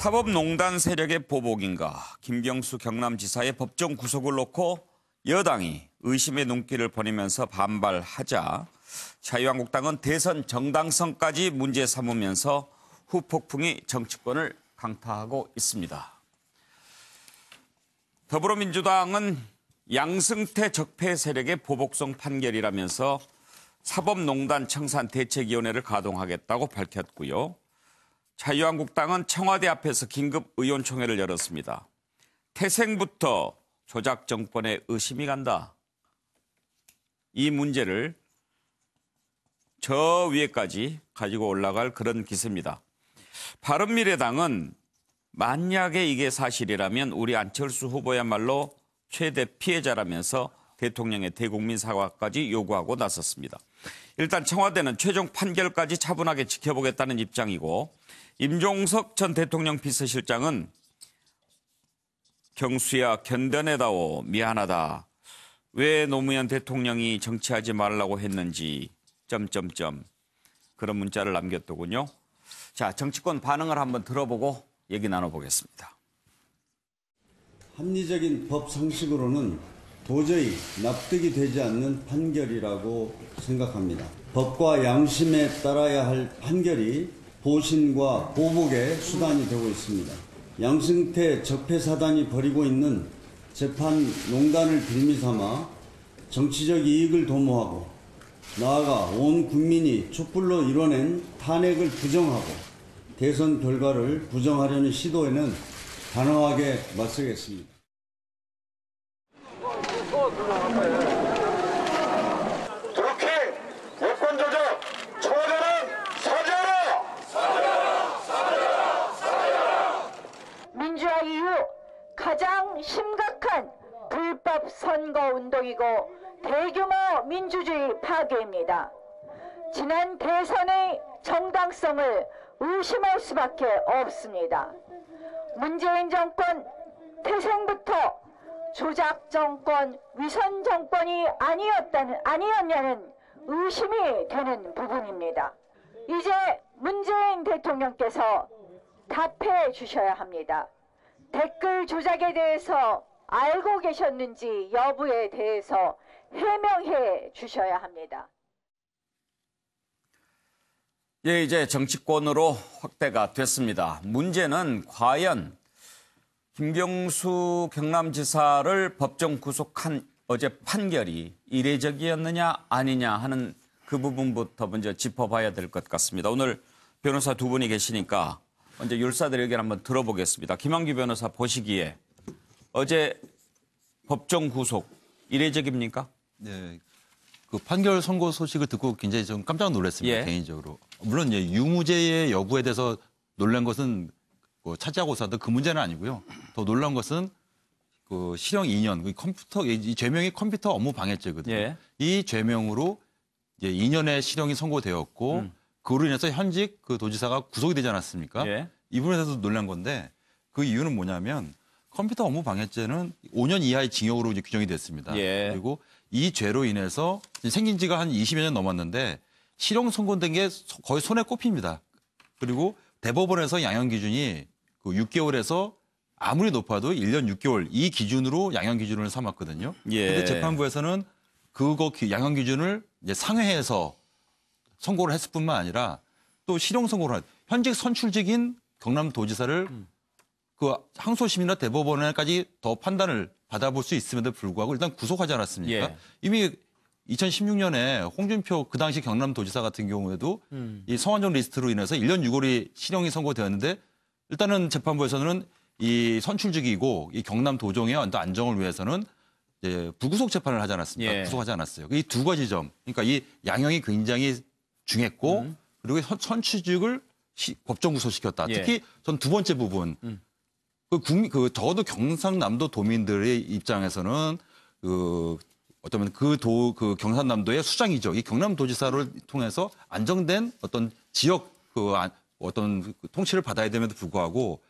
사법농단 세력의 보복인가? 김경수 경남지사의 법정 구속을 놓고 여당이 의심의 눈길을 보내면서 반발하자 자유한국당은 대선 정당성까지 문제 삼으면서 후폭풍이 정치권을 강타하고 있습니다. 더불어민주당은 양승태 적폐 세력의 보복성 판결이라면서 사법농단 청산대책위원회를 가동하겠다고 밝혔고요. 자유한국당은 청와대 앞에서 긴급 의원총회를 열었습니다. 태생부터 조작 정권에 의심이 간다. 이 문제를 저 위에까지 가지고 올라갈 그런 기세입니다. 바른미래당은 만약에 이게 사실이라면 우리 안철수 후보야말로 최대 피해자라면서 대통령의 대국민 사과까지 요구하고 나섰습니다. 일단 청와대는 최종 판결까지 차분하게 지켜보겠다는 입장이고 임종석 전 대통령 비서실장은 경수야 견뎌내다오 미안하다. 왜 노무현 대통령이 정치하지 말라고 했는지 그런 문자를 남겼더군요. 자, 정치권 반응을 한번 들어보고 얘기 나눠보겠습니다. 합리적인 법 상식으로는 도저히 납득이 되지 않는 판결이라고 생각합니다. 법과 양심에 따라야 할 판결이 보신과 보복의 수단이 되고 있습니다. 양승태 적폐사단이 벌이고 있는 재판 농단을 빌미 삼아 정치적 이익을 도모하고 나아가 온 국민이 촛불로 이뤄낸 탄핵을 부정하고 대선 결과를 부정하려는 시도에는 단호하게 맞서겠습니다. 그렇게 여권 조작 청와대는 사죄하라! 사죄하라! 민주화 이후 가장 심각한 불법 선거 운동이고 대규모 민주주의 파괴입니다. 지난 대선의 정당성을 의심할 수밖에 없습니다. 문재인 정권 태생부터 조작 정권, 위선 정권이 아니었냐는 의심이 되는 부분입니다. 이제 문재인 대통령께서 답해 주셔야 합니다. 댓글 조작에 대해서 알고 계셨는지 여부에 대해서 해명해 주셔야 합니다. 예, 이제 정치권으로 확대가 됐습니다. 문제는 과연 김경수 경남지사를 법정 구속한 어제 판결이 이례적이었느냐 아니냐 하는 그 부분부터 먼저 짚어봐야 될 것 같습니다. 오늘 변호사 두 분이 계시니까 먼저 율사들 의견 한번 들어보겠습니다. 김한규 변호사 보시기에 어제 법정 구속 이례적입니까? 네, 그 판결 선고 소식을 듣고 굉장히 좀 깜짝 놀랐습니다. 예. 개인적으로. 물론 유무죄의 여부에 대해서 놀란 것은 뭐 차지하고 있어도 그 문제는 아니고요. 더 놀란 것은 그 실형 2년, 이 죄명이 컴퓨터 업무 방해죄거든요. 예. 이 죄명으로 이제 2년의 실형이 선고되었고 그로 인해서 현직 그 도지사가 구속이 되지 않았습니까? 예. 이 부분에 대해서 놀란 건데 그 이유는 뭐냐면 컴퓨터 업무 방해죄는 5년 이하의 징역으로 이제 규정이 됐습니다. 예. 그리고 이 죄로 인해서 생긴 지가 한 20여 년 넘었는데 실형 선고된 게 거의 손에 꼽힙니다. 그리고 대법원에서 양형 기준이 그 6개월에서 아무리 높아도 1년 6개월 이 기준으로 양형 기준을 삼았거든요. 그런데 예. 재판부에서는 그거 양형 기준을 이제 상회해서 선고를 했을 뿐만 아니라 또 실형 선고를 한 현직 선출직인 경남도지사를 그 항소심이나 대법원에까지 더 판단을 받아볼 수 있음에도 불구하고 일단 구속하지 않았습니까? 예. 이미 2016년에 홍준표 그 당시 경남도지사 같은 경우에도 이 성완종 리스트로 인해서 1년 6월이 실형이 선고되었는데 일단은 재판부에서는 이 선출직이고 이 경남도정의 안정을 위해서는 이제 불구속 재판을 하지 않았습니까? 예. 구속하지 않았어요. 이 두 가지 점. 그러니까 이 양형이 굉장히 중했고 그리고 선출직을 법정 구속시켰다. 예. 특히 전 두 번째 부분. 적어도 경상남도 도민들의 입장에서는 어쩌면 그 경상남도의 수장이죠. 이 경남도지사를 통해서 안정된 어떤 지역 어떤 통치를 받아야 됨에도 불구하고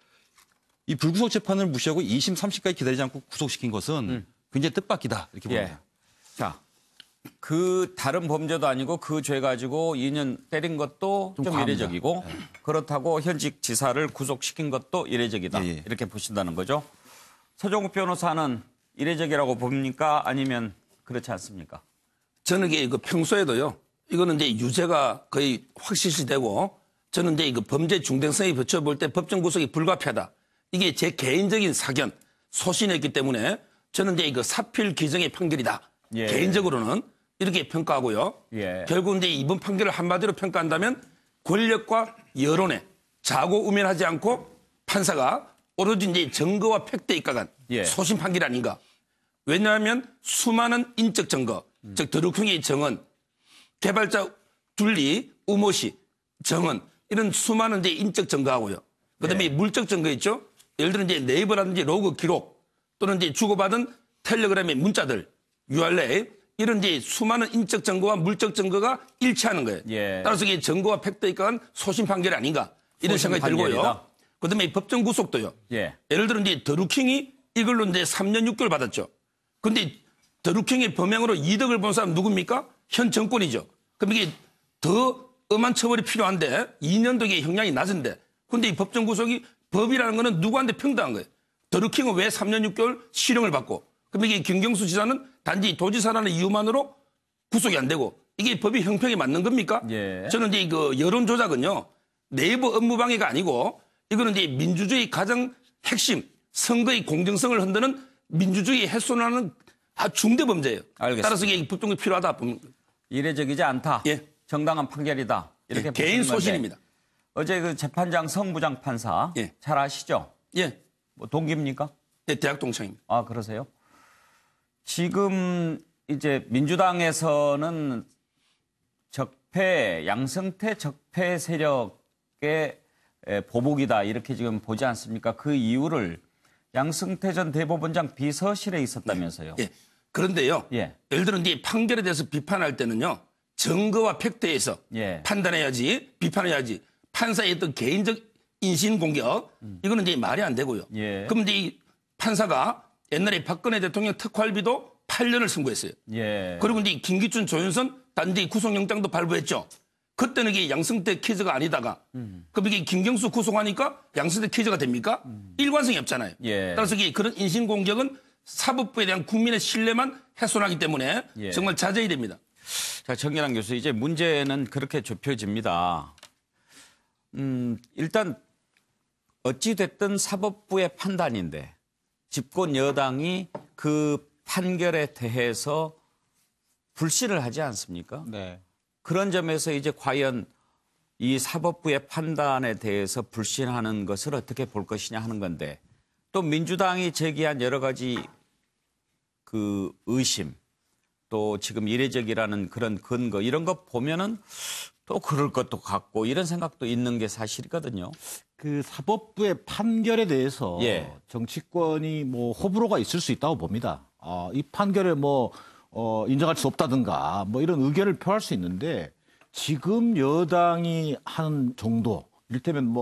이 불구속 재판을 무시하고 2심, 3심까지 기다리지 않고 구속시킨 것은 굉장히 뜻밖이다 이렇게 봅니다. 예. 자, 그 다른 범죄도 아니고 그 죄 가지고 2년 때린 것도 좀 과합니다. 이례적이고 그렇다고 현직 지사를 구속시킨 것도 이례적이다. 예, 예. 이렇게 보신다는 거죠. 서정욱 변호사는 이례적이라고 봅니까? 아니면 그렇지 않습니까? 저는 이게 평소에도요. 이거는 이제 유죄가 거의 확실시되고 저는 이제 이거 범죄 중대성에 비춰볼 때 법정 구속이 불가피하다. 이게 제 개인적인 사견, 소신이었기 때문에 저는 이제 이거 사필 규정의 판결이다. 예. 개인적으로는 이렇게 평가하고요. 예. 결국 이제 이번 판결을 한마디로 평가한다면 권력과 여론에 자고우면하지 않고 판사가 오로지 이제 증거와 팩트에 입각한 예. 소신 판결 아닌가. 왜냐하면 수많은 인적 증거, 즉 드루킹의 증언, 개발자 둘리, 우모 씨 증언 이런 수많은 이제 인적 증거하고요. 그다음에 물적 증거 있죠. 예를 들어 이제 네이버라든지 로그 기록 또는 이제 주고받은 텔레그램의 문자들, URL 이런 이제 수많은 인적 증거와 물적 증거가 일치하는 거예요. 예. 따라서 이게 증거와 팩트에 입각한 소신 판결이 아닌가 이런 소신 생각이 판결이다. 들고요. 그다음에 법정 구속도요. 예. 예를 들어 이제 드루킹이 이걸로 이제 3년 6개월 받았죠. 근데 드루킹의 범행으로 이득을 본 사람 누굽니까? 현 정권이죠. 그럼 이게 더 엄한 처벌이 필요한데 2년도 이게 형량이 낮은데 근데 이 법정 구속이 법이라는 거는 누구한테 평등한 거예요. 드루킹은 왜 3년 6개월 실형을 받고 그럼 이게 김경수 지사는 단지 도지사라는 이유만으로 구속이 안 되고 이게 법이 형평에 맞는 겁니까? 예. 저는 이제 그 여론 조작은요. 내부 업무 방해가 아니고 이거는 이제 민주주의 가장 핵심 선거의 공정성을 흔드는 민주주의 훼손하는 아주 중대 범죄예요. 알겠습니다. 따라서 이게 법정이 필요하다. 이례적이지 않다. 예. 정당한 판결이다. 이렇게 예, 개인 보시는 건데 소신입니다. 어제 그 재판장 성부장 판사 예. 잘 아시죠? 예. 뭐 동기입니까? 네, 대학 동창입니다. 아, 그러세요? 지금 이제 민주당에서는 양승태 적폐 세력의 보복이다 이렇게 지금 보지 않습니까? 그 이유를 양승태 전 대법원장 비서실에 있었다면서요. 예. 그런데요. 예. 예를 들어 이제 판결에 대해서 비판할 때는요. 증거와 팩트에서 예. 판단해야지 비판해야지 판사의 어떤 개인적 인신 공격 이거는 이제 말이 안 되고요. 예. 그럼 이제 이 판사가 옛날에 박근혜 대통령 특활비도 8년을 선고했어요. 예. 그리고 이제 김기춘, 조윤선 단지 구속영장도 발부했죠. 그때는 이게 양승태 퀴즈가 아니다가 그럼 이게 김경수 구속하니까 양승태 퀴즈가 됩니까? 일관성이 없잖아요. 예. 따라서 이게 그런 인신공격은 사법부에 대한 국민의 신뢰만 훼손하기 때문에 예. 정말 자제해야 됩니다. 자, 정기란 교수, 이제 문제는 그렇게 좁혀집니다. 일단 어찌됐든 사법부의 판단인데 집권 여당이 그 판결에 대해서 불신을 하지 않습니까? 네. 그런 점에서 이제 과연 이 사법부의 판단에 대해서 불신하는 것을 어떻게 볼 것이냐 하는 건데 또 민주당이 제기한 여러 가지 그 의심 또 지금 이례적이라는 그런 근거 이런 거 보면은 또 그럴 것도 같고 이런 생각도 있는 게 사실이거든요. 그 사법부의 판결에 대해서 예. 정치권이 뭐 호불호가 있을 수 있다고 봅니다. 이 판결을 인정할 수 없다든가 뭐 이런 의견을 표할 수 있는데 지금 여당이 하는 정도 이를테면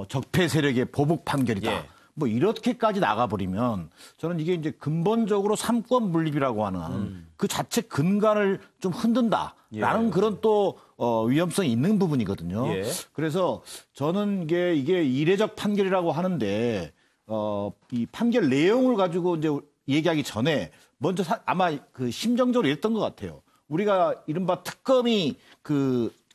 적폐 세력의 보복 판결이다. 예. 뭐 이렇게까지 나가버리면 저는 이게 이제 근본적으로 삼권 분립이라고 하는 그 자체 근간을 좀 흔든다라는 예. 그런 또 위험성이 있는 부분이거든요. 예. 그래서 저는 이게 이례적 판결이라고 하는데 이 판결 내용을 가지고 이제 얘기하기 전에 먼저 아마 그 심정적으로 이랬던 것 같아요. 우리가 이른바 특검이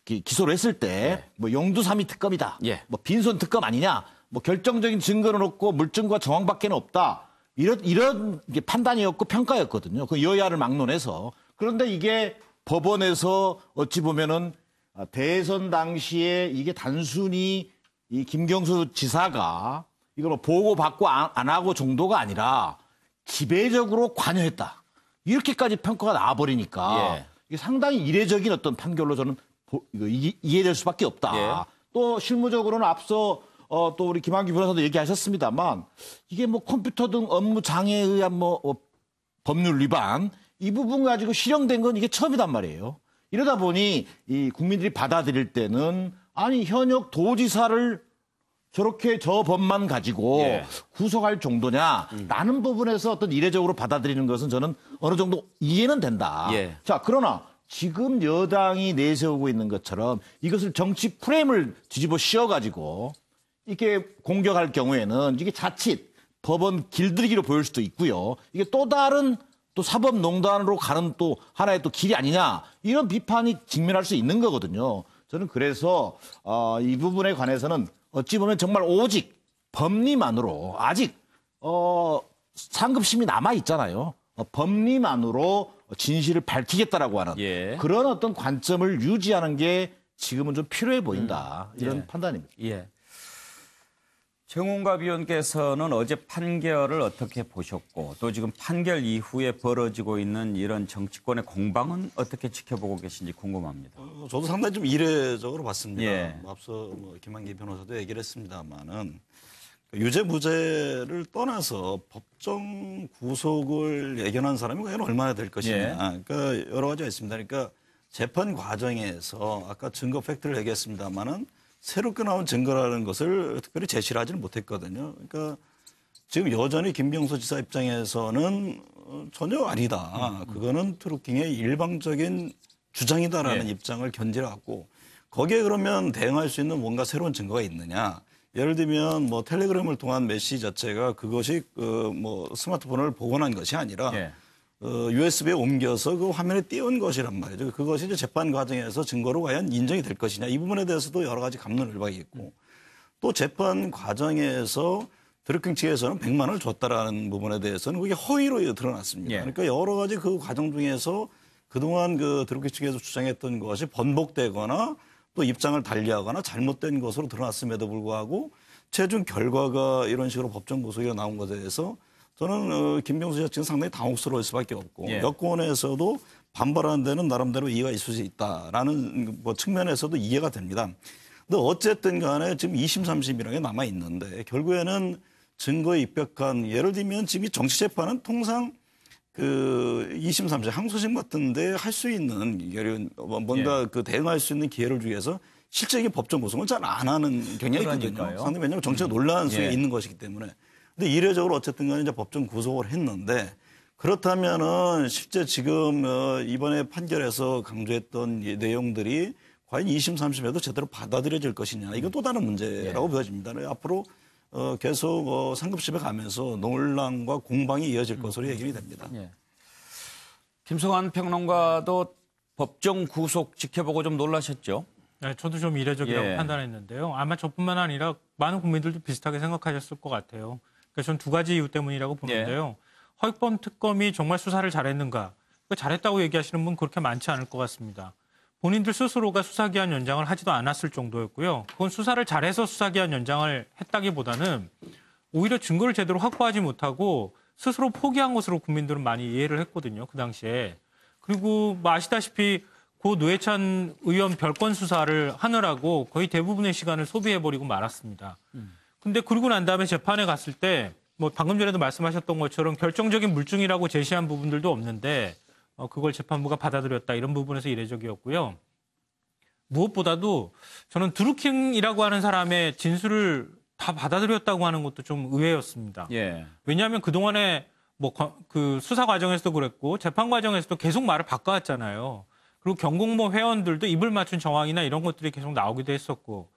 기소를 했을 때 뭐 용두삼이 특검이다. 예. 뭐 빈손 특검 아니냐. 뭐 결정적인 증거는 없고 물증과 정황밖에 없다. 이런 이게 판단이었고 평가였거든요. 그 여야를 막론해서. 그런데 이게 법원에서 어찌 보면은 대선 당시에 이게 단순히 이 김경수 지사가 이걸 뭐 보고받고 안 하고 정도가 아니라 지배적으로 관여했다. 이렇게까지 평가가 나와버리니까 예. 이게 상당히 이례적인 어떤 판결로 저는 이해될 수밖에 없다. 예. 또 실무적으로는 앞서 또 우리 김한규 변호사도 얘기하셨습니다만 이게 뭐 컴퓨터 등 업무 장애에 의한 법률 위반 이 부분 가지고 실형된 건 이게 처음이단 말이에요. 이러다 보니 이 국민들이 받아들일 때는 아니 현역 도지사를 저렇게 저 법만 가지고 예. 구속할 정도냐 라는 부분에서 어떤 이례적으로 받아들이는 것은 저는 어느 정도 이해는 된다. 예. 자, 그러나 지금 여당이 내세우고 있는 것처럼 이것을 정치 프레임을 뒤집어 씌워가지고 이렇게 공격할 경우에는 이게 자칫 법원 길들이기로 보일 수도 있고요. 이게 또 다른 또 사법농단으로 가는 또 하나의 또 길이 아니냐 이런 비판이 직면할 수 있는 거거든요. 저는 그래서 이 부분에 관해서는 어찌 보면 정말 오직 법리만으로 아직 상급심이 남아 있잖아요. 법리만으로 진실을 밝히겠다라고 하는 예. 그런 어떤 관점을 유지하는 게 지금은 좀 필요해 보인다. 이런 예. 판단입니다. 예. 정운갑 위원께서는 어제 판결을 어떻게 보셨고 또 지금 판결 이후에 벌어지고 있는 이런 정치권의 공방은 어떻게 지켜보고 계신지 궁금합니다. 저도 상당히 좀 이례적으로 봤습니다. 예. 앞서 김한기 변호사도 얘기를 했습니다만은 유죄 무죄를 떠나서 법정 구속을 예견한 사람이 과연 얼마나 될 것이냐. 예. 그러니까 여러 가지가 있습니다. 그러니까 재판 과정에서 아까 증거 팩트를 얘기했습니다만은 새롭게 나온 증거라는 것을 특별히 제시를 하지는 못했거든요. 그러니까 지금 여전히 김병수 지사 입장에서는 전혀 아니다. 그거는 트루킹의 일방적인 주장이다라는 예. 입장을 견지해왔고 거기에 그러면 대응할 수 있는 뭔가 새로운 증거가 있느냐. 예를 들면 뭐 텔레그램을 통한 메시지 자체가 그것이 뭐 스마트폰을 복원한 것이 아니라 예. USB에 옮겨서 그 화면에 띄운 것이란 말이죠. 그것이 이제 재판 과정에서 증거로 과연 인정이 될 것이냐. 이 부분에 대해서도 여러 가지 갑론을박이 있고 또 재판 과정에서 드루킹 측에서는 100만 원을 줬다라는 부분에 대해서는 그게 허위로 드러났습니다. 예. 그러니까 여러 가지 그 과정 중에서 그동안 그 드루킹 측에서 주장했던 것이 번복되거나 또 입장을 달리하거나 잘못된 것으로 드러났음에도 불구하고 최종 결과가 이런 식으로 법정 구속이 나온 것에 대해서 저는 김병수 씨가 지금 상당히 당혹스러울 수밖에 없고 예. 여권에서도 반발하는 데는 나름대로 이해가 있을 수 있다라는 뭐 측면에서도 이해가 됩니다. 근데 어쨌든 간에 지금 2심, 3심이라는 게 남아 있는데 결국에는 증거에 입각한 예를 들면 지금 이 정치 재판은 통상 그 2심, 3심, 항소심 같은데 할 수 있는 뭔가 예. 그 대응할 수 있는 기회를 주기 위해서 실제적인 법정 구속을 잘 안 하는 경향이 있거든요. 그러니까요. 상당히 왜냐하면 정치가 논란 속에 예. 있는 것이기 때문에. 근데 이례적으로 어쨌든 간에 이제 법정 구속을 했는데 그렇다면은 실제 지금 이번에 판결에서 강조했던 이 내용들이 과연 2심, 3심에도 제대로 받아들여질 것이냐. 이건 또 다른 문제라고 보여집니다. 앞으로 계속 상급심에 가면서 논란과 공방이 이어질 것으로 예견이 됩니다. 예. 김성환 평론가도 법정 구속 지켜보고 좀 놀라셨죠? 네, 저도 좀 이례적이라고 예. 판단했는데요. 아마 저뿐만 아니라 많은 국민들도 비슷하게 생각하셨을 것 같아요. 그래서 저는 두 가지 이유 때문이라고 보는데요. 허익범 특검이 정말 수사를 잘했는가? 잘했다고 얘기하시는 분 그렇게 많지 않을 것 같습니다. 본인들 스스로가 수사기한 연장을 하지도 않았을 정도였고요. 그건 수사를 잘해서 수사기한 연장을 했다기보다는 오히려 증거를 제대로 확보하지 못하고 스스로 포기한 것으로 국민들은 많이 이해를 했거든요. 그 당시에. 그리고 뭐 아시다시피 고 노회찬 의원 별건 수사를 하느라고 거의 대부분의 시간을 소비해버리고 말았습니다. 근데 그러고 난 다음에 재판에 갔을 때 뭐 방금 전에도 말씀하셨던 것처럼 결정적인 물증이라고 제시한 부분들도 없는데 그걸 재판부가 받아들였다 이런 부분에서 이례적이었고요. 무엇보다도 저는 드루킹이라고 하는 사람의 진술을 다 받아들였다고 하는 것도 좀 의외였습니다. 예. 왜냐하면 그동안에 뭐 그 수사 과정에서도 그랬고 재판 과정에서도 계속 말을 바꿔왔잖아요. 그리고 경공모 회원들도 입을 맞춘 정황이나 이런 것들이 계속 나오기도 했었고.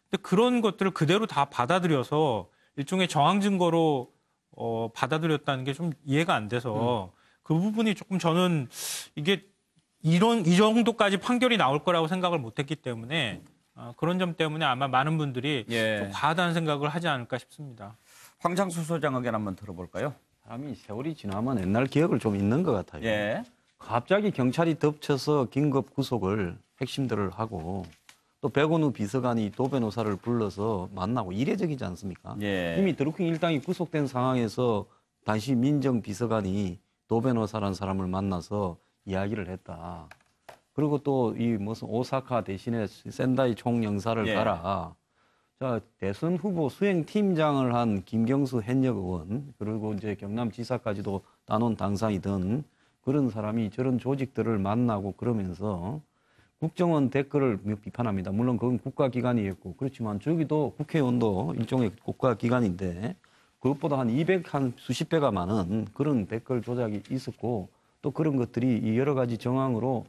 근데 그런 것들을 그대로 다 받아들여서 일종의 정황 증거로 받아들였다는 게 좀 이해가 안 돼서 그 부분이 조금 저는 이게 이 정도까지 판결이 나올 거라고 생각을 못했기 때문에 그런 점 때문에 아마 많은 분들이 예. 좀 과하다는 생각을 하지 않을까 싶습니다. 황창수 소장 의견 한번 들어볼까요? 사람이 세월이 지나면 옛날 기억을 좀 잊는 것 같아요. 예. 갑자기 경찰이 덮쳐서 긴급 구속을 핵심들을 하고 또 백원우 비서관이 도 변호사를 불러서 만나고 이례적이지 않습니까? 예. 이미 드루킹 일당이 구속된 상황에서 당시 민정 비서관이 도 변호사라는 사람을 만나서 이야기를 했다. 그리고 또 이 무슨 오사카 대신에 센다이 총영사를 예. 가라. 자, 대선 후보 수행팀장을 한 김경수 현역 의원, 그리고 이제 경남지사까지도 따놓은 당상이던 그런 사람이 저런 조직들을 만나고 그러면서 국정원 댓글을 비판합니다. 물론 그건 국가기관이었고 그렇지만 저기도 국회의원도 일종의 국가기관인데 그것보다 한 수십 배가 많은 그런 댓글 조작이 있었고 또 그런 것들이 이 여러 가지 정황으로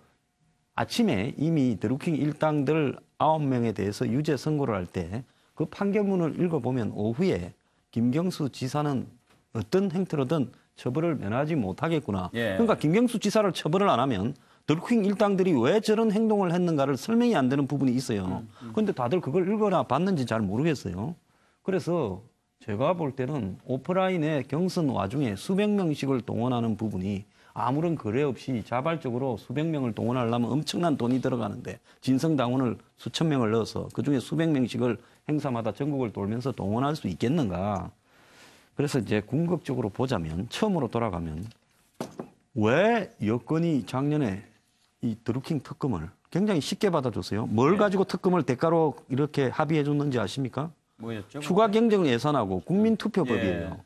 아침에 이미 드루킹 일당들 9명에 대해서 유죄 선고를 할 때 그 판결문을 읽어보면 오후에 김경수 지사는 어떤 행태로든 처벌을 면하지 못하겠구나. 예. 그러니까 김경수 지사를 처벌을 안 하면 드루킹 일당들이 왜 저런 행동을 했는가를 설명이 안 되는 부분이 있어요. 그런데 다들 그걸 읽거나 봤는지 잘 모르겠어요. 그래서 제가 볼 때는 오프라인의 경선 와중에 수백 명씩을 동원하는 부분이 아무런 거래 없이 자발적으로 수백 명을 동원하려면 엄청난 돈이 들어가는데 진성당원을 수천 명을 넣어서 그중에 수백 명씩을 행사마다 전국을 돌면서 동원할 수 있겠는가. 그래서 이제 궁극적으로 보자면 처음으로 돌아가면 왜 여권이 작년에 이 드루킹 특검을 굉장히 쉽게 받아줬어요. 뭘 가지고 특검을 대가로 이렇게 합의해 줬는지 아십니까? 뭐였죠? 추가 경쟁을 예산하고 국민투표법이에요.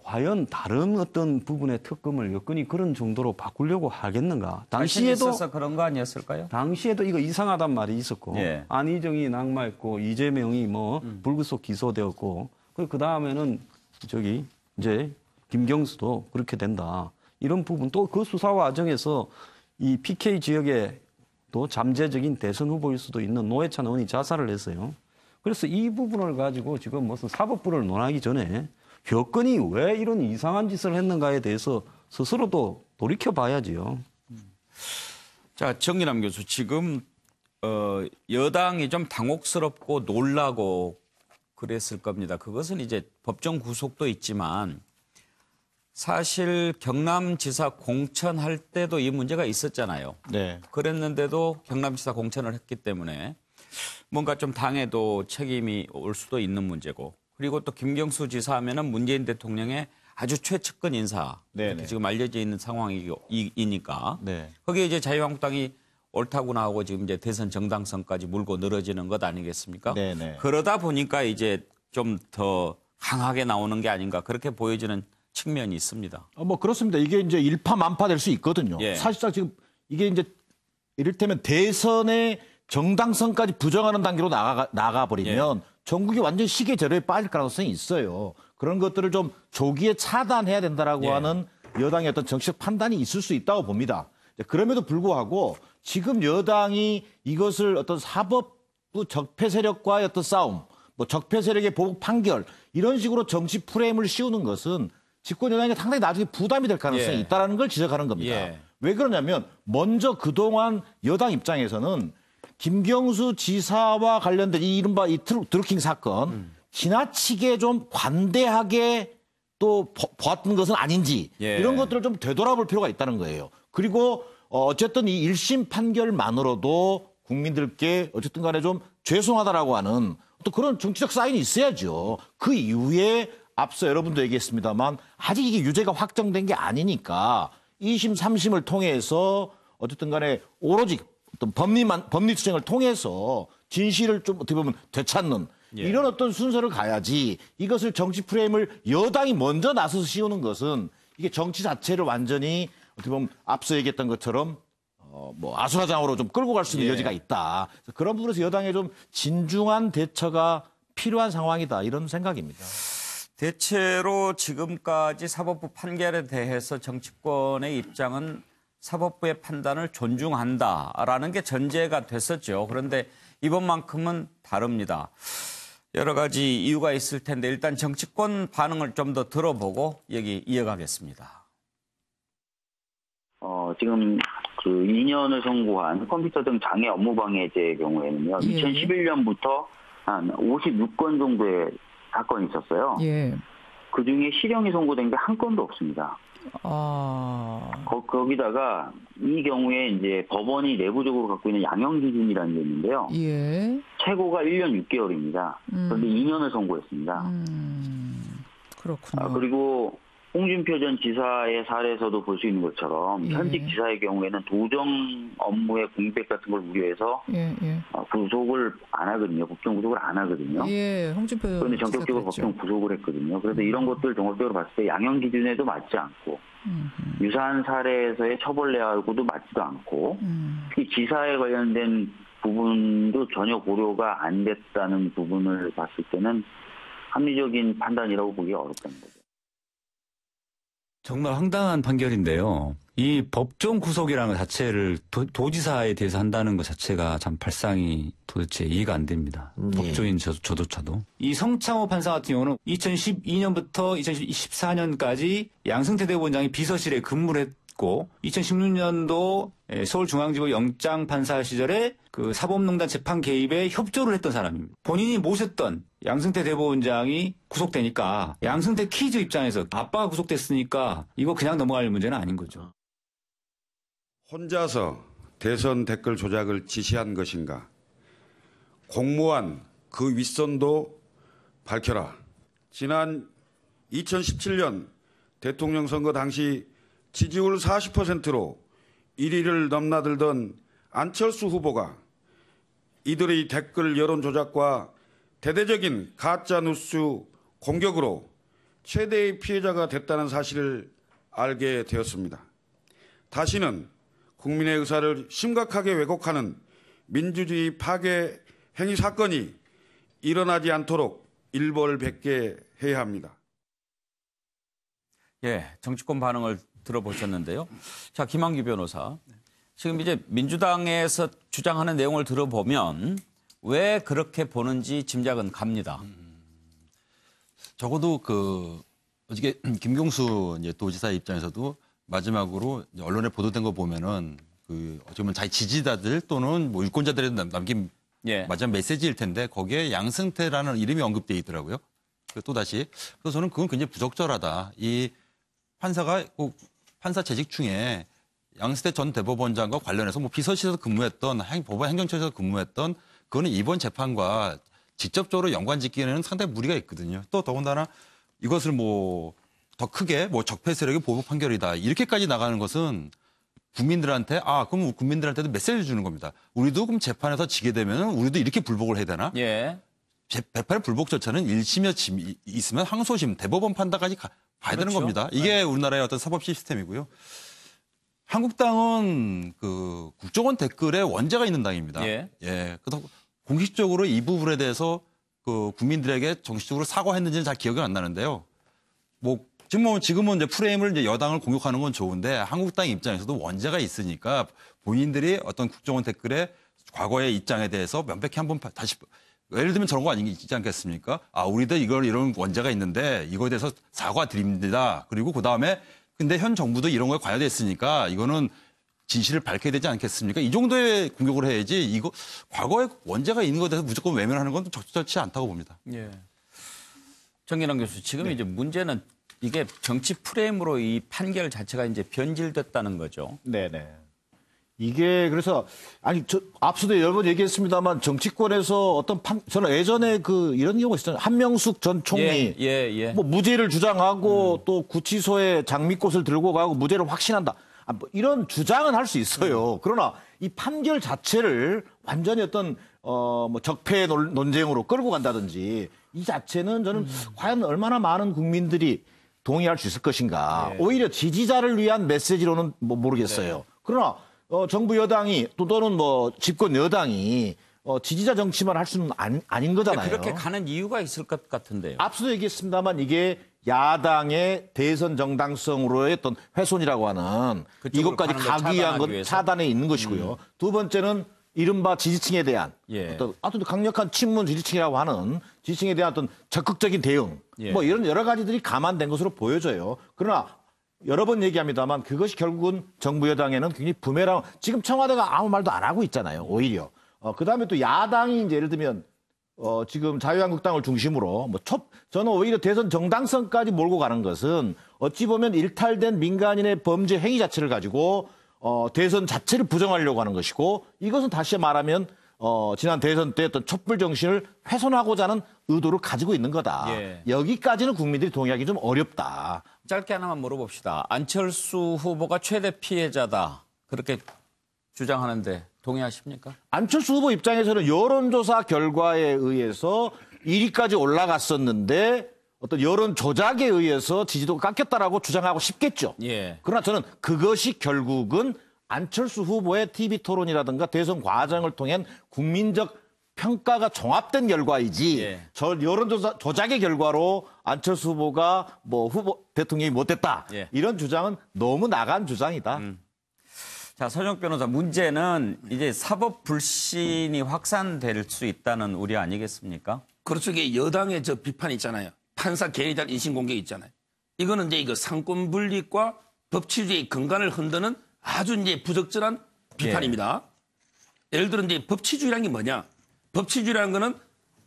과연 다른 어떤 부분의 특검을 여건이 그런 정도로 바꾸려고 하겠는가? 당시에도 있어서 그런 거 아니었을까요? 당시에도 이거 이상하단 말이 있었고 예. 안희정이 낙마했고 이재명이 뭐 불구속 기소되었고 그 다음에는 저기 이제 김경수도 그렇게 된다. 이런 부분 또 그 수사 과정에서 이 PK 지역에 또 잠재적인 대선 후보일 수도 있는 노회찬 의원이 자살을 했어요. 그래서 이 부분을 가지고 지금 무슨 사법부를 논하기 전에 여건이 왜 이런 이상한 짓을 했는가에 대해서 스스로도 돌이켜 봐야지요. 자, 정진남 교수, 지금 여당이 좀 당혹스럽고 놀라고 그랬을 겁니다. 그것은 이제 법정 구속도 있지만 사실 경남지사 공천할 때도 이 문제가 있었잖아요. 네. 그랬는데도 경남지사 공천을 했기 때문에 뭔가 좀 당에도 책임이 올 수도 있는 문제고 그리고 또 김경수 지사 하면은 문재인 대통령의 아주 최측근 인사 이렇게 지금 알려져 있는 상황이니까 네. 거기에 이제 자유한국당이 옳다구나 하고 지금 이제 대선 정당성까지 물고 늘어지는 것 아니겠습니까? 네네. 그러다 보니까 이제 좀 더 강하게 나오는 게 아닌가 그렇게 보여지는 측면이 있습니다. 뭐 그렇습니다. 이게 이제 일파만파 될 수 있거든요. 예. 사실상 지금 이게 이제 이를테면 대선의 정당성까지 부정하는 단계로 나가버리면 전국이 완전 시계 절에 빠질 가능성이 있어요. 그런 것들을 좀 조기에 차단해야 된다라고 하는 여당의 어떤 정치적 판단이 있을 수 있다고 봅니다. 그럼에도 불구하고 지금 여당이 이것을 어떤 사법부 적폐 세력과의 어떤 싸움, 뭐 적폐 세력의 보복 판결 이런 식으로 정치 프레임을 씌우는 것은 집권 여당이 상당히 나중에 부담이 될 가능성이 있다는 걸 지적하는 겁니다. 왜 그러냐면 먼저 그동안 여당 입장에서는 김경수 지사와 관련된 이 이른바 이 드루킹 사건 지나치게 좀 관대하게 또 보았던 것은 아닌지 이런 것들을 좀 되돌아볼 필요가 있다는 거예요. 그리고 어쨌든 이 1심 판결만으로도 국민들께 어쨌든 간에 좀 죄송하다라고 하는 또 그런 정치적 사인이 있어야죠. 그 이후에 앞서 여러분도 얘기했습니다만 아직 이게 유죄가 확정된 게 아니니까 2심, 3심을 통해서 어쨌든 간에 오로지 어떤 법리 투쟁을 통해서 진실을 좀 어떻게 보면 되찾는 이런 어떤 순서를 가야지 이것을 정치 프레임을 여당이 먼저 나서서 씌우는 것은 이게 정치 자체를 완전히 어떻게 보면 앞서 얘기했던 것처럼 뭐 아수라장으로 좀 끌고 갈 수 있는 여지가 있다. 그런 부분에서 여당의 좀 진중한 대처가 필요한 상황이다. 이런 생각입니다. 대체로 지금까지 사법부 판결에 대해서 정치권의 입장은 사법부의 판단을 존중한다라는 게 전제가 됐었죠. 그런데 이번만큼은 다릅니다. 여러 가지 이유가 있을 텐데 일단 정치권 반응을 좀 더 들어보고 얘기 이어가겠습니다. 지금 그 2년을 선고한 컴퓨터 등 장애 업무 방해죄의 경우에는요. 2011년부터 한 56건 정도의 사건이 있었어요. 그중에 실형이 선고된 게 한 건도 없습니다. 거기다가 이 경우에 이제 법원이 내부적으로 갖고 있는 양형 기준이라는 게 있는데요. 최고가 1년 6개월입니다. 그런데 2년을 선고했습니다. 그렇군요. 그리고 홍준표 전 지사의 사례에서도 볼 수 있는 것처럼 현직 지사의 경우에는 도정 업무의 공백 같은 걸 우려해서 구속을 안 하거든요. 법정 구속을 안 하거든요. 홍준표 그런데 전격적으로 법정 구속을 했거든요. 그래서 이런 것들 종합적으로 봤을 때 양형 기준에도 맞지 않고 유사한 사례에서의 처벌 내하고도 맞지도 않고 특히 지사에 관련된 부분도 전혀 고려가 안 됐다는 부분을 봤을 때는 합리적인 판단이라고 보기 어렵다는 거죠. 정말 황당한 판결인데요. 이 법정 구속이라는 것 자체를 도지사에 대해서 한다는 것 자체가 참 발상이 도대체 이해가 안 됩니다. 법조인 저조차도. 이 성창호 판사 같은 경우는 2012년부터 2014년까지 양승태 대법원장이 비서실에 근무를 했고 2016년도 서울중앙지법 영장판사 시절에 그 사법농단 재판 개입에 협조를 했던 사람입니다. 본인이 모셨던 양승태 대법원장이 구속되니까 양승태 키즈 입장에서 아빠가 구속됐으니까 이거 그냥 넘어갈 문제는 아닌 거죠. 혼자서 대선 댓글 조작을 지시한 것인가? 공모한 그 윗선도 밝혀라. 지난 2017년 대통령 선거 당시 지지율 40%로 1위를 넘나들던 안철수 후보가 이들의 댓글 여론 조작과 대대적인 가짜뉴스 공격으로 최대의 피해자가 됐다는 사실을 알게 되었습니다. 다시는 국민의 의사를 심각하게 왜곡하는 민주주의 파괴 행위 사건이 일어나지 않도록 일벌백계 해야 합니다. 예, 정치권 반응을 들어보셨는데요. 자, 김한규 변호사. 지금 이제 민주당에서 주장하는 내용을 들어보면 왜 그렇게 보는지 짐작은 갑니다. 적어도 어저께 김경수 이제 도지사 입장에서도 마지막으로 이제 언론에 보도된 거 보면은 어떻게 보면 자기 지지자들 또는 뭐 유권자들에 남긴 마지막 메시지일 텐데 거기에 양승태라는 이름이 언급되어 있더라고요. 또 다시 그래서 저는 그건 굉장히 부적절하다. 이 판사가 꼭 판사 재직 중에 양승태 전 대법원장과 관련해서 뭐 비서실에서 근무했던 법원 행정처에서 근무했던 그거는 이번 재판과 직접적으로 연관짓기에는 상당히 무리가 있거든요. 또 더군다나 이것을 뭐 더 크게 뭐 적폐 세력의 보복 판결이다 이렇게까지 나가는 것은 국민들한테 그럼 국민들한테도 메시지를 주는 겁니다. 우리도 그럼 재판에서 지게 되면 우리도 이렇게 불복을 해야 되나? 재판 불복 절차는 1심에 있으면 항소심, 대법원 판단까지 가야 되는 겁니다. 이게 우리나라의 어떤 사법 시스템이고요. 한국당은 국정원 댓글에 원죄가 있는 당입니다. 그래서 공식적으로 이 부분에 대해서 국민들에게 정식적으로 사과했는지는 잘 기억이 안 나는데요. 지금은 이제 프레임을 이제 여당을 공격하는 건 좋은데 한국당 입장에서도 원죄가 있으니까 본인들이 어떤 국정원 댓글에 과거의 입장에 대해서 명백히 한번 다시 예를 들면 저런 거 아니지 않겠습니까? 우리도 이런 원죄가 있는데 이거에 대해서 사과드립니다. 그리고 그다음에 근데 현 정부도 이런 거에 관여됐으니까 이거는 진실을 밝혀야 되지 않겠습니까? 이 정도의 공격을 해야지 과거에 원죄가 있는 것에 대해서 무조건 외면하는 건 적절치 않다고 봅니다. 정진환 교수, 지금 이제 문제는 이게 정치 프레임으로 이 판결 자체가 이제 변질됐다는 거죠. 네네. 이게 그래서 앞서도 여러 번 얘기했습니다만 정치권에서 저는 예전에 이런 경우가 있었잖아요. 한명숙 전 총리 뭐 무죄를 주장하고 또 구치소에 장미꽃을 들고 가고 무죄를 확신한다. 뭐 이런 주장은 할 수 있어요. 그러나 이 판결 자체를 완전히 어떤 뭐 적폐 논쟁으로 끌고 간다든지 이 자체는 저는 과연 얼마나 많은 국민들이 동의할 수 있을 것인가. 오히려 지지자를 위한 메시지로는 뭐 모르겠어요. 그러나 정부 여당이 또는 뭐 집권 여당이 지지자 정치만 할 수는 아닌 거잖아요. 그렇게 가는 이유가 있을 것 같은데요. 앞서도 얘기했습니다만 이게 야당의 대선 정당성으로의 어떤 훼손이라고 하는 이것까지 가기 위한 건 차단에 있는 것이고요. 두 번째는 이른바 지지층에 대한 어떤 강력한 친문 지지층이라고 하는 지지층에 대한 어떤 적극적인 대응 뭐 이런 여러 가지들이 감안된 것으로 보여져요. 그러나 여러 번 얘기합니다만 그것이 결국은 정부 여당에는 굉장히 부메랑 지금 청와대가 아무 말도 안 하고 있잖아요. 오히려. 그다음에 또 야당이 이제 예를 들면 지금 자유한국당을 중심으로 저는 오히려 대선 정당성까지 몰고 가는 것은 어찌 보면 일탈된 민간인의 범죄 행위 자체를 가지고 대선 자체를 부정하려고 하는 것이고 이것은 다시 말하면 지난 대선 때 어떤 촛불 정신을 훼손하고자 하는 의도를 가지고 있는 거다. 예. 여기까지는 국민들이 동의하기 좀 어렵다. 짧게 하나만 물어봅시다. 안철수 후보가 최대 피해자다. 그렇게 주장하는데 동의하십니까? 안철수 후보 입장에서는 여론조사 결과에 의해서 1위까지 올라갔었는데 어떤 여론 조작에 의해서 지지도가 깎였다라고 주장하고 싶겠죠. 예. 그러나 저는 그것이 결국은 안철수 후보의 TV 토론이라든가 대선 과정을 통한 국민적 평가가 종합된 결과이지 예. 저 여론조사 조작의 결과로 안철수 후보가 뭐 후보 대통령이 못됐다. 예. 이런 주장은 너무 나간 주장이다. 자, 서정욱 변호사, 문제는 이제 사법 불신이 확산될 수 있다는 우려 아니겠습니까? 그렇죠. 이게 여당의 저 비판 있잖아요. 판사 개인에 대한 인신공격 있잖아요. 이거는 이제 이거 상권 분립과 법치주의의 근간을 흔드는 아주 이제 부적절한 비판입니다. 예를 들어 이제 법치주의라는 게 뭐냐? 법치주의라는 거는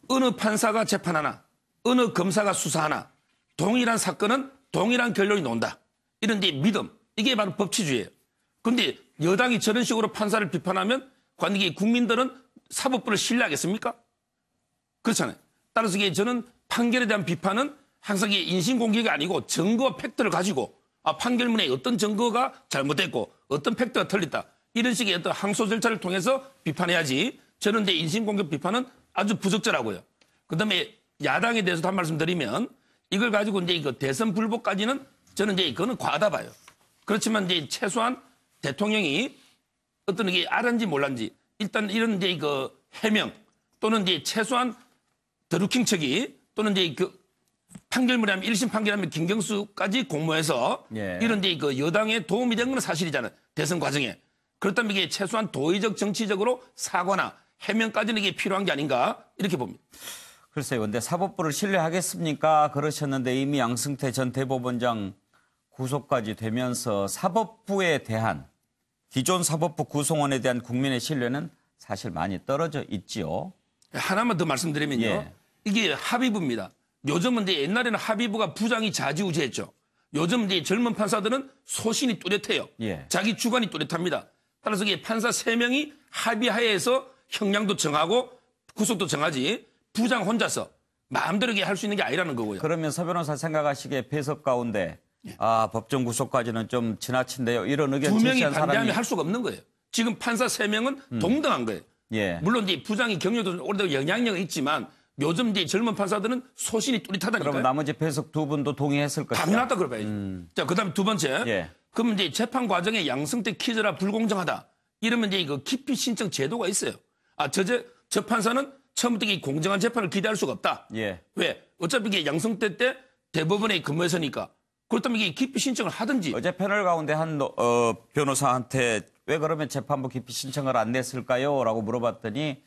어느 판사가 재판하나, 어느 검사가 수사하나, 동일한 사건은 동일한 결론이 나온다. 이런 이제 믿음. 이게 바로 법치주의예요. 그런데 여당이 저런 식으로 판사를 비판하면 관계 국민들은 사법부를 신뢰하겠습니까? 그렇잖아요. 따라서 이게 저는 판결에 대한 비판은 항상 이게 인신공격이 아니고 증거와 팩트를 가지고 판결문에 어떤 증거가 잘못됐고 어떤 팩트가 틀렸다. 이런 식의 어떤 항소 절차를 통해서 비판해야지. 저는 이제 인신공격 비판은 아주 부적절하고요. 그다음에 야당에 대해서도 한 말씀 드리면 이걸 가지고 이제 이거 대선 불복까지는 저는 이제 그거는 과하다 봐요. 그렇지만 이제 최소한 대통령이 어떤 게 알았는지 몰랐는지 일단 이런 이제 그 해명 또는 이제 최소한 드루킹 측이 또는 이제 그 판결문에 하면 1심 판결하면 김경수까지 공모해서 예. 이런 이제 그 여당에 도움이 된 건 사실이잖아요. 대선 과정에. 그렇다면 이게 최소한 도의적 정치적으로 사과나 해명까지는 이게 필요한 게 아닌가 이렇게 봅니다. 글쎄요. 근데 사법부를 신뢰하겠습니까? 그러셨는데 이미 양승태 전 대법원장 구속까지 되면서 사법부에 대한 기존 사법부 구성원에 대한 국민의 신뢰는 사실 많이 떨어져 있지요. 하나만 더 말씀드리면요. 예. 이게 합의부입니다. 요즘은 이제 옛날에는 합의부가 부장이 좌지우지했죠. 요즘 이제 젊은 판사들은 소신이 뚜렷해요. 예. 자기 주관이 뚜렷합니다. 따라서 이게 판사 3명이 합의하에서 형량도 정하고 구속도 정하지 부장 혼자서 마음대로 할 수 있는 게 아니라는 거고요. 그러면 서 변호사 생각하시기에 배석 가운데 법정 구속까지는 좀 지나친데요. 이런 의견 2명이 제시한 반대하면 사람이 할 수가 없는 거예요. 지금 판사 3명은 동등한 거예요. 예. 물론 이제 부장이 경력도 오래되고 영향력은 있지만 요즘 이제 젊은 판사들은 소신이 뚜렷하다니까요. 그럼 나머지 배석 2분도 동의했을 것이다. 당연하다 그래 봐야지. 자, 그다음에 두 번째. 예. 그럼 이제 재판 과정에 양승태 퀴즈라 불공정하다. 이러면 이제 이거 기피 신청 제도가 있어요. 저 판사는 처음부터 이 공정한 재판을 기대할 수가 없다. 예. 왜? 어차피 이게 양승태 때 대법원에 근무했으니까. 그렇다면 이게 기피 신청을 하든지. 어제 패널 가운데 한 변호사한테 왜 그러면 재판부 기피 신청을 안 냈을까요? 라고 물어봤더니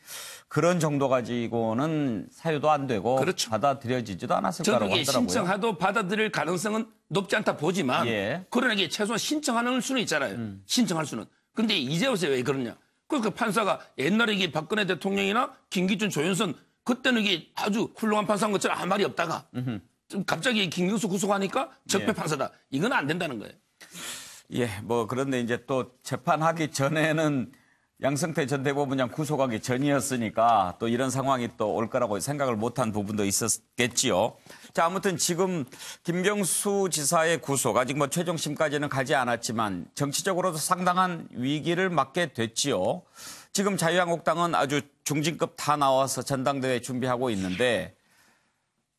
그런 정도 가지고는 사유도 안 되고 그렇죠. 받아들여지지도 않았을 저도 거라고 이게 하더라고요. 신청해도 받아들일 가능성은 높지 않다 보지만 예. 그러나 이게 최소한 신청하는 수는 있잖아요. 신청할 수는. 근데 이제 와서 왜 그러냐. 그 판사가 옛날에 이게 박근혜 대통령이나 김기춘, 조윤선 그때는 이게 아주 훌륭한 판사인 것처럼 아무 말이 없다가 좀 갑자기 김경수 구속하니까 적폐 예. 판사다. 이건 안 된다는 거예요. 예, 뭐 그런데 이제 또 재판하기 전에는 양승태 전 대법원장 구속하기 전이었으니까 또 이런 상황이 또 올 거라고 생각을 못한 부분도 있었겠지요. 자, 아무튼 지금 김경수 지사의 구속 아직 뭐 최종심까지는 가지 않았지만 정치적으로도 상당한 위기를 맞게 됐지요. 지금 자유한국당은 아주 중진급 다 나와서 전당대회 준비하고 있는데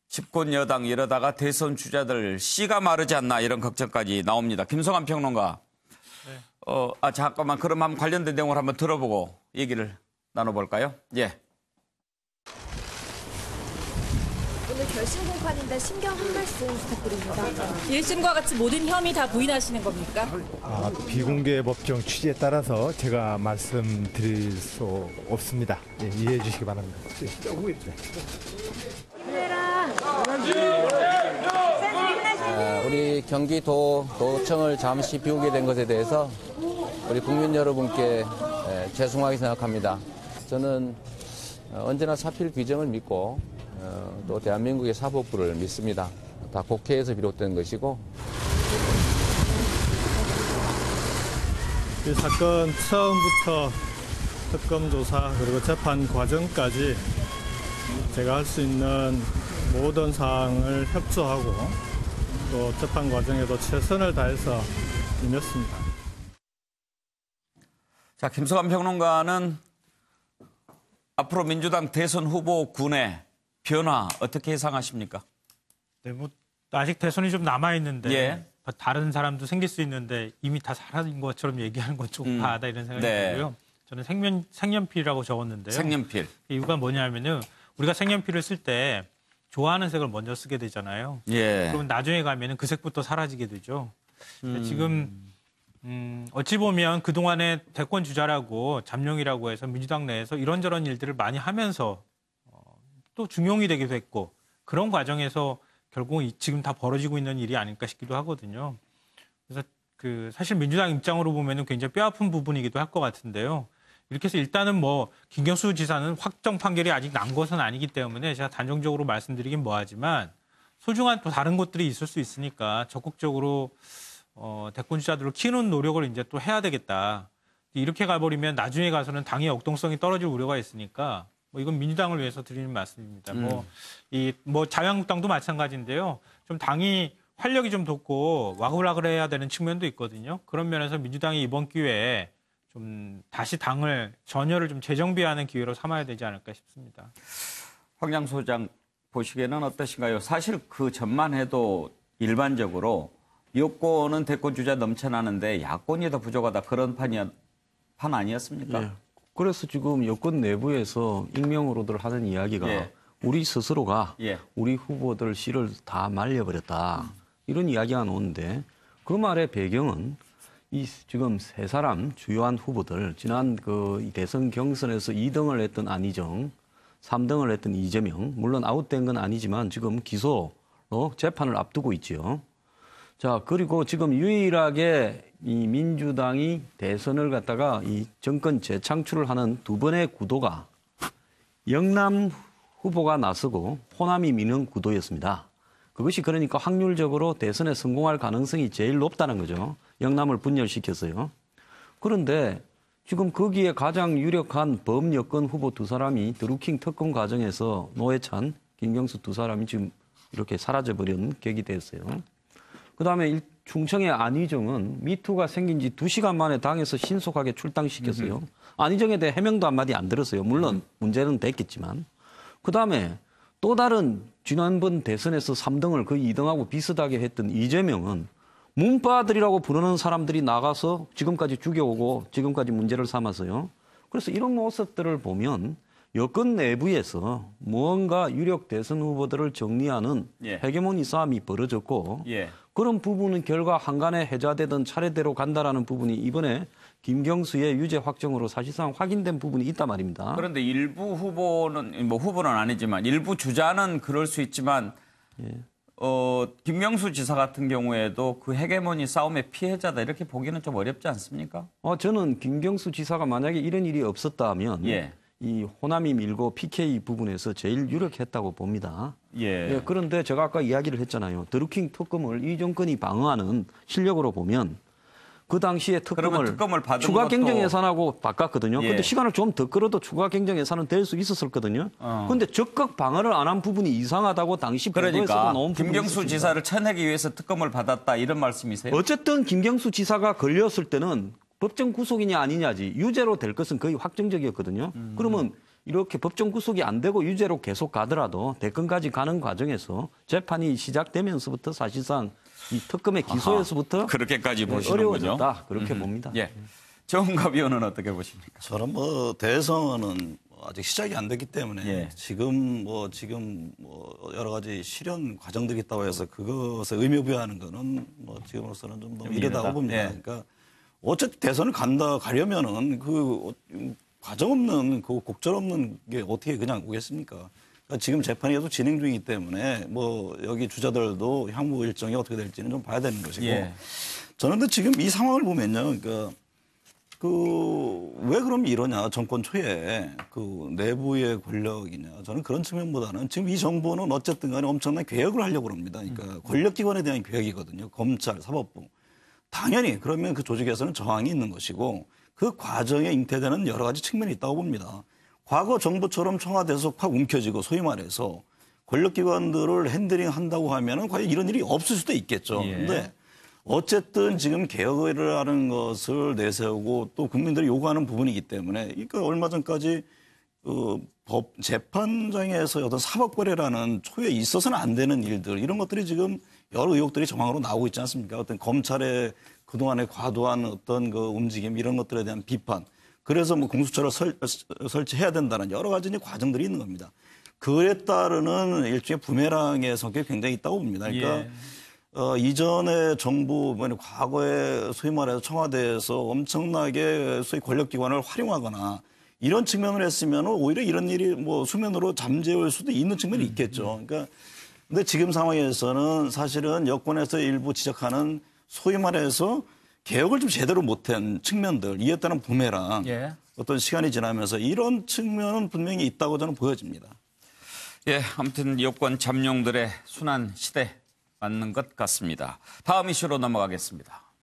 집권 여당 이러다가 대선 주자들 씨가 마르지 않나 이런 걱정까지 나옵니다. 김성환 평론가. 잠깐만 그럼 한번 관련된 내용을 한번 들어보고 얘기를 나눠볼까요? 예. 오늘 결심 공판인데 신경 한 말씀 부탁드립니다. 1심과 같이 모든 혐의 다 부인하시는 겁니까? 비공개 법정 취지에 따라서 제가 말씀드릴 수 없습니다. 예, 이해해 주시기 바랍니다. 우리 경기도 도청을 잠시 비우게 된 것에 대해서 우리 국민 여러분께 죄송하게 생각합니다. 저는 언제나 사필 규정을 믿고 또 대한민국의 사법부를 믿습니다. 다 국회에서 비롯된 것이고. 이 사건 처음부터 특검 조사 그리고 재판 과정까지 제가 할 수 있는 모든 사항을 협조하고 또 재판 과정에도 최선을 다해서 임했습니다. 자, 김성환 평론가는 앞으로 민주당 대선 후보 군의 변화 어떻게 예상하십니까? 네, 뭐 아직 대선이 좀 남아 있는데 예. 다른 사람도 생길 수 있는데 이미 다 사라진 것처럼 얘기하는 건 좀 과하다 이런 생각이 들고요. 저는 색연필이라고 적었는데요. 색연필. 이유가 뭐냐면은 우리가 색연필을 쓸 때 좋아하는 색을 먼저 쓰게 되잖아요. 예. 그러면 나중에 가면은 그 색부터 사라지게 되죠. 지금 어찌 보면 그동안에 대권 주자라고 잠룡이라고 해서 민주당 내에서 이런저런 일들을 많이 하면서 또 중용이 되기도 했고 그런 과정에서 결국 지금 다 벌어지고 있는 일이 아닐까 싶기도 하거든요. 그래서 사실 민주당 입장으로 보면은 굉장히 뼈아픈 부분이기도 할 것 같은데요. 이렇게 해서 일단은 뭐 김경수 지사는 확정 판결이 아직 난 것은 아니기 때문에 제가 단정적으로 말씀드리긴 뭐하지만 소중한 또 다른 것들이 있을 수 있으니까 적극적으로 대권 주자들을 키우는 노력을 이제 또 해야 되겠다. 이렇게 가버리면 나중에 가서는 당의 역동성이 떨어질 우려가 있으니까 뭐 이건 민주당을 위해서 드리는 말씀입니다. 뭐 자유한국당도 마찬가지인데요. 좀 당이 활력이 좀 돋고 와글와글해야 되는 측면도 있거든요. 그런 면에서 민주당이 이번 기회에 좀 다시 당을 전열을 좀 재정비하는 기회로 삼아야 되지 않을까 싶습니다. 황장 소장 보시기에는 어떠신가요? 사실 그 전만 해도 일반적으로 여권은 대권 주자 넘쳐나는데 야권이 더 부족하다 그런 판 아니었습니까? 예. 그래서 지금 여권 내부에서 익명으로들 하는 이야기가 예. 우리 스스로가 예. 우리 후보들 씨를 다 말려버렸다. 이런 이야기가 나오는데 그 말의 배경은 이 지금 세 사람 주요한 후보들 지난 그 대선 경선에서 2등을 했던 안희정, 3등을 했던 이재명, 물론 아웃된 건 아니지만 지금 기소로 재판을 앞두고 있죠. 자, 그리고 지금 유일하게 이 민주당이 대선을 갖다가 이 정권 재창출을 하는 두 번의 구도가 영남 후보가 나서고 호남이 미는 구도였습니다. 그것이 그러니까 확률적으로 대선에 성공할 가능성이 제일 높다는 거죠. 영남을 분열시켰어요. 그런데 지금 거기에 가장 유력한 범여권 후보 두 사람이 드루킹 특검 과정에서 노회찬, 김경수 두 사람이 지금 이렇게 사라져버린 격이 됐어요. 그다음에 충청의 안희정은 미투가 생긴 지 2시간 만에 당에서 신속하게 출당시켰어요. 안희정에 대해 해명도 한마디 안 들었어요. 물론 문제는 됐겠지만. 그다음에 또 다른 지난번 대선에서 3등을 거의 2등하고 비슷하게 했던 이재명은 문바들이라고 부르는 사람들이 나가서 지금까지 죽여오고 지금까지 문제를 삼아서요. 그래서 이런 모습들을 보면 여권 내부에서 무언가 유력 대선 후보들을 정리하는 헤게모니 싸움이 벌어졌고 그런 부분은 결과 한간에 해자되던 차례대로 간다라는 부분이 이번에 김경수의 유죄 확정으로 사실상 확인된 부분이 있단 말입니다. 그런데 일부 후보는 뭐 후보는 아니지만 일부 주자는 그럴 수 있지만 김경수 지사 같은 경우에도 그 헤게모니 싸움의 피해자다 이렇게 보기는 좀 어렵지 않습니까? 저는 김경수 지사가 만약에 이런 일이 없었다면 이 호남이 밀고 PK 부분에서 제일 유력했다고 봅니다. 그런데 제가 아까 이야기를 했잖아요. 드루킹 특검을 이 정권이 방어하는 실력으로 보면 그 당시에 특검을 추가 경정 예산하고 바꿨거든요. 그런데 시간을 좀 더 끌어도 추가 경정 예산은 될 수 있었거든요. 그런데 적극 방어를 안 한 부분이 이상하다고 당시 그러니까 나온 부분이 김경수 있었습니다. 지사를 쳐내기 위해서 특검을 받았다 이런 말씀이세요? 어쨌든 김경수 지사가 걸렸을 때는 법정 구속이냐 아니냐지 유죄로 될 것은 거의 확정적이었거든요. 그러면 이렇게 법정 구속이 안 되고 유죄로 계속 가더라도 대권까지 가는 과정에서 재판이 시작되면서부터 사실상 이 특검의 기소에서부터 그렇게까지 보시는군요. 어려워졌다. 그렇게 봅니다. 정갑 의원은 어떻게 보십니까? 저는 뭐 대선은 아직 시작이 안 됐기 때문에 지금 여러 가지 실현 과정들이 있다고 해서 그것에 의미부여하는 거는 뭐 지금으로서는 좀 너무 이르다고 봅니다. 그러니까 어쨌든 대선을 가려면은 그 과정 없는 그 곡절 없는 게 어떻게 그냥 오겠습니까? 그러니까 지금 재판이 계속 진행 중이기 때문에 뭐 여기 주자들도 향후 일정이 어떻게 될지는 좀 봐야 되는 것이고 저는 근데 지금 이 상황을 보면요, 그러니까 왜 그럼 이러냐 정권 초에 그 내부의 권력이냐 저는 그런 측면보다는 지금 이 정부는 어쨌든 간에 엄청난 개혁을 하려고 합니다. 그러니까 권력기관에 대한 개혁이거든요. 검찰, 사법부. 당연히 그러면 그 조직에서는 저항이 있는 것이고 그 과정에 잉태되는 여러 가지 측면이 있다고 봅니다. 과거 정부처럼 청와대에서 확 움켜쥐고 소위 말해서 권력기관들을 핸들링한다고 하면은 과연 이런 일이 없을 수도 있겠죠. 그런데 어쨌든 지금 개혁을 하는 것을 내세우고 또 국민들이 요구하는 부분이기 때문에 그러니까 얼마 전까지 법 재판장에서 어떤 사법거래라는 초에 있어서는 안 되는 일들 이런 것들이 지금 여러 의혹들이 정황으로 나오고 있지 않습니까? 어떤 검찰의 그동안의 과도한 어떤 그 움직임 이런 것들에 대한 비판. 그래서 뭐 공수처를 설치해야 된다는 여러 가지 과정들이 있는 겁니다. 그에 따르는 일종의 부메랑의 성격이 굉장히 있다고 봅니다. 그러니까 이전에 정부, 과거에 소위 말해서 청와대에서 엄청나게 소위 권력기관을 활용하거나 이런 측면을 했으면 오히려 이런 일이 뭐 수면으로 잠재울 수도 있는 측면이 있겠죠. 그러니까 근데 지금 상황에서는 사실은 여권에서 일부 지적하는 소위 말해서 개혁을 좀 제대로 못한 측면들, 이에 따른 부메랑 어떤 시간이 지나면서 이런 측면은 분명히 있다고 저는 보여집니다. 예, 아무튼 여권 잠룡들의 순환 시대 맞는 것 같습니다. 다음 이슈로 넘어가겠습니다.